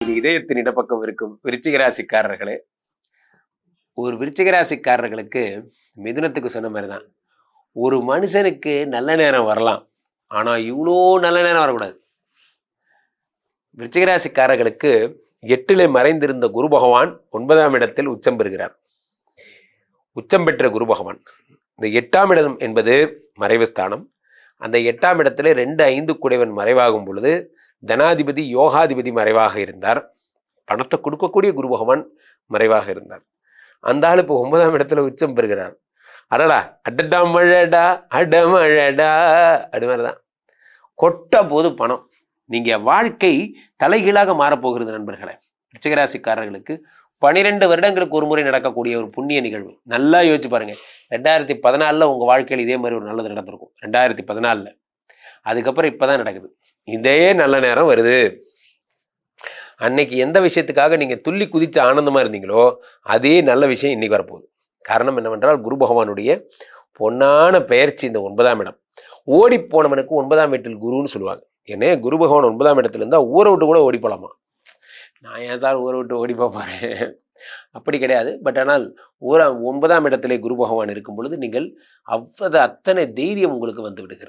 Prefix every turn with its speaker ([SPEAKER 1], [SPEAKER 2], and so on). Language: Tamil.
[SPEAKER 1] இது இதயத்தின் இடப்பக்கம் இருக்கும் விருச்சிக ராசிக்காரர்களே, ஒரு விருச்சிக ராசிக்காரர்களுக்கு மிதுனத்துக்கு சொன்ன மாதிரி தான். ஒரு மனுஷனுக்கு நல்ல நேரம் வரலாம், ஆனா இவ்வளோ நல்ல நேரம் வரக்கூடாது. விருச்சிக ராசிக்காரர்களுக்கு 8லே மறைந்திருந்த குரு பகவான் 9ஆம் இடத்தில் உச்சம் பெறுகிறார். உச்சம் பெற்ற குரு பகவான் இந்த 8ஆம் இடம் என்பது மறைவு ஸ்தானம். அந்த 8ஆம் இடத்துல 2, 5 குடைவன் மறைவாகும் பொழுது தனாதிபதி யோகாதிபதி மறைவாக இருந்தார். பணத்தை கொடுக்கக்கூடிய குரு பகவான் மறைவாக இருந்தார். அந்த ஆள் இப்போ 9ஆம் இடத்துல உச்சம் பெறுகிறார். அடடா அடடா மழடா அடமழடா அது மாதிரிதான் கொட்ட போது பணம். நீங்க வாழ்க்கை தலைகீழாக மாறப்போகிறது நண்பர்களே. விருச்சிகராசிக்காரர்களுக்கு 12 வருடங்களுக்கு ஒரு முறை நடக்கக்கூடிய ஒரு புண்ணிய நிகழ்வு. நல்லா யோசிச்சு பாருங்க. 2014 உங்க வாழ்க்கையில் இதே மாதிரி ஒரு நல்லது நடந்திருக்கும். 2014 அதுக்கப்புறம் இப்பதான் நடக்குது. இதே நல்ல நேரம் வருது. அன்னைக்கு எந்த விஷயத்துக்காக நீங்க துள்ளி குதிச்சு ஆனந்தமா இருந்தீங்களோ அதே நல்ல விஷயம் இன்னைக்கு வரப்போகுது. காரணம் என்னவென்றால் குரு பகவானுடைய பொன்னான பெயர்ச்சி இந்த 9ஆம் இடம். ஓடி போனவனுக்கு 9ஆம் வீட்டில் குருன்னு சொல்லுவாங்க. ஏன்னா குரு பகவான் 9ஆம் இடத்துல இருந்தா ஊரை விட்டு கூட ஓடி போலாமா? நான் ஏன் சார் ஊரை விட்டு ஓடி போறேன்? அப்படி கிடையாது. பட் ஆனால் 9ஆம் இடத்திலே குரு பகவான் இருக்கும் பொழுது நீங்கள் அத்தனை தைரியம் உங்களுக்கு வந்து விடுகிறது.